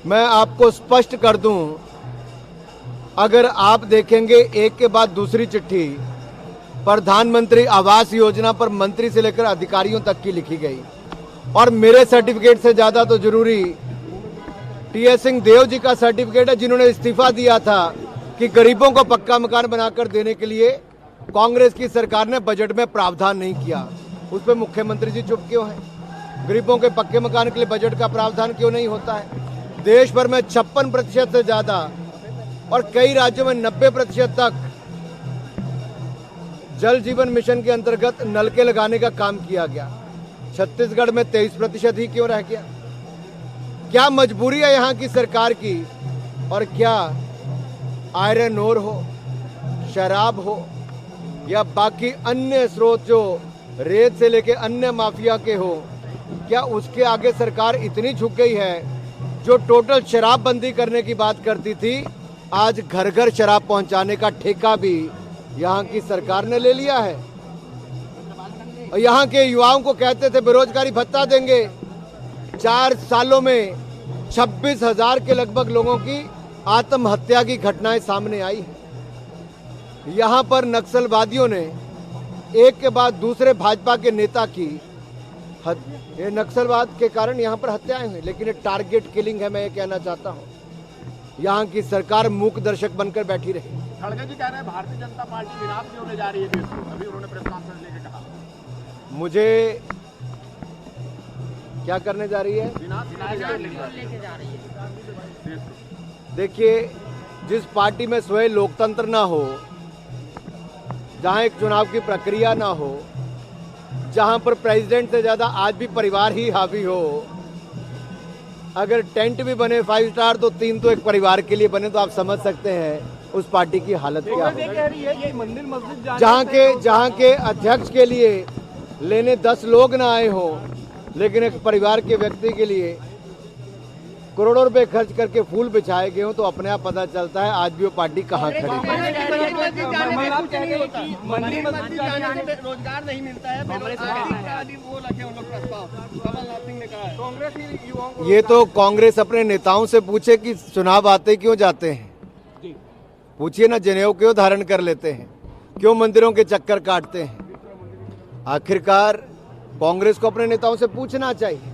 मैं आपको स्पष्ट कर दूं, अगर आप देखेंगे एक के बाद दूसरी चिट्ठी प्रधानमंत्री आवास योजना पर मंत्री से लेकर अधिकारियों तक की लिखी गई, और मेरे सर्टिफिकेट से ज्यादा तो जरूरी टीएस सिंह देव जी का सर्टिफिकेट है, जिन्होंने इस्तीफा दिया था कि गरीबों को पक्का मकान बनाकर देने के लिए कांग्रेस की सरकार ने बजट में प्रावधान नहीं किया। उस पर मुख्यमंत्री जी चुप क्यों हैं? गरीबों के पक्के मकान के लिए बजट का प्रावधान क्यों नहीं होता है? देश भर में 56% से ज्यादा और कई राज्यों में 90% तक जल जीवन मिशन के अंतर्गत नलके लगाने का काम किया गया। छत्तीसगढ़ में 23% ही क्यों रह गया? क्या मजबूरी है यहाँ की सरकार की? और क्या आयरन ओर हो, शराब हो या बाकी अन्य स्रोत जो रेत से लेके अन्य माफिया के हो, क्या उसके आगे सरकार इतनी झुक गई है? जो टोटल शराबबंदी करने की बात करती थी, आज घर घर शराब पहुंचाने का ठेका भी यहाँ की सरकार ने ले लिया है। और यहाँ के युवाओं को कहते थे बेरोजगारी भत्ता देंगे। 4 सालों में 26,000 के लगभग लोगों की आत्महत्या की घटनाएं सामने आई है। यहाँ पर नक्सलवादियों ने एक के बाद दूसरे भाजपा के नेता की ये नक्सलवाद के कारण यहाँ पर हत्याएं हुई, लेकिन ये टारगेट किलिंग है। मैं ये कहना चाहता हूँ, यहाँ की सरकार मूक दर्शक बनकर बैठी रही। खड़गे जी कह रहे हैं भारतीय जनता पार्टी विनाश की ओर ले जा रही है देश को, अभी उन्होंने प्रेस कॉन्फ्रेंस लेके कहा। मुझे क्या करने जा रही है? लेके जा रही है। देखिए, जिस पार्टी में स्वयं लोकतंत्र ना हो, जहां एक चुनाव की प्रक्रिया ना हो, जहां पर प्रेसिडेंट से ज्यादा आज भी परिवार ही हावी हो, अगर टेंट भी बने 5 स्टार तो 3 तो एक परिवार के लिए बने, तो आप समझ सकते हैं उस पार्टी की हालत क्या हो। जहां के अध्यक्ष के लिए लेने 10 लोग ना आए हो, लेकिन एक परिवार के व्यक्ति के लिए करोड़ों रुपए खर्च करके फूल बिछाए गए हो, तो अपने आप पता चलता है आज भी वो पार्टी कहाँ खड़ी है। रोजगार नहीं मिलता है, ये तो कांग्रेस अपने नेताओं से पूछे कि चुनाव आते क्यों जाते हैं। पूछिए ना, जनेऊ क्यों धारण कर लेते हैं, क्यों मंदिरों के चक्कर काटते हैं। आखिरकार कांग्रेस को अपने नेताओं से पूछना चाहिए।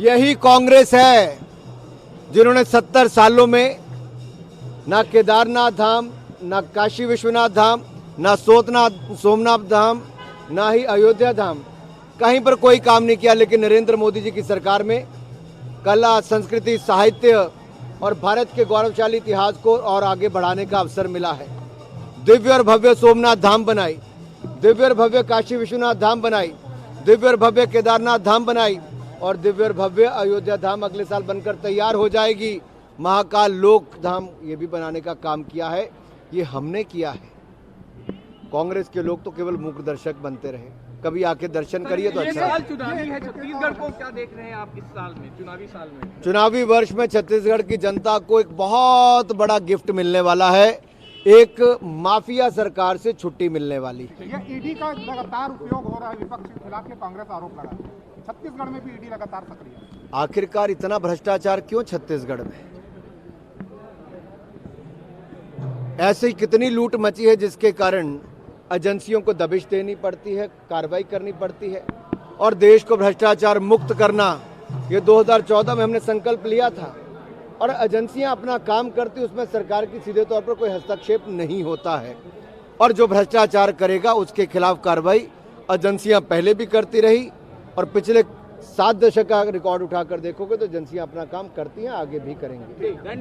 यही कांग्रेस है जिन्होंने 70 सालों में ना केदारनाथ धाम, ना काशी विश्वनाथ धाम, ना सोमनाथ धाम, ना ही अयोध्या धाम, कहीं पर कोई काम नहीं किया। लेकिन नरेंद्र मोदी जी की सरकार में कला, संस्कृति, साहित्य और भारत के गौरवशाली इतिहास को और आगे बढ़ाने का अवसर मिला है। दिव्य और भव्य सोमनाथ धाम बनाई, दिव्य और भव्य काशी विश्वनाथ धाम बनाई, दिव्य और भव्य केदारनाथ धाम बनाई, और दिव्य और भव्य अयोध्या धाम अगले साल बनकर तैयार हो जाएगी। महाकाल लोक धाम ये भी बनाने का काम किया है, ये हमने किया है। कांग्रेस के लोग तो केवल मूक दर्शक बनते रहे। कभी आके दर्शन करिए तो अच्छा। चुनावी है छत्तीसगढ़ को, क्या देख रहे हैं आप इस साल में, चुनावी साल में? चुनावी वर्ष में छत्तीसगढ़ की जनता को एक बहुत बड़ा गिफ्ट मिलने वाला है। एक माफिया सरकार से छुट्टी मिलने वाली। ये ईडी का लगातार उपयोग हो रहा है विपक्ष के खिलाफ, ये कांग्रेस आरोप लगा है। छत्तीसगढ़ में भी ईडी लगातार सक्रिय है। आखिरकार इतना भ्रष्टाचार क्यों छत्तीसगढ़ में? ऐसी कितनी लूट मची है जिसके कारण एजेंसियों को दबिश देनी पड़ती है, कार्रवाई करनी पड़ती है। और देश को भ्रष्टाचार मुक्त करना, ये 2014 में हमने संकल्प लिया था, और एजेंसियां अपना काम करती, उसमें सरकार की सीधे तौर पर कोई हस्तक्षेप नहीं होता है। और जो भ्रष्टाचार करेगा उसके खिलाफ कार्रवाई एजेंसियां पहले भी करती रही, और पिछले 7 दशक का रिकॉर्ड उठाकर देखोगे तो एजेंसियां अपना काम करती हैं, आगे भी करेंगे।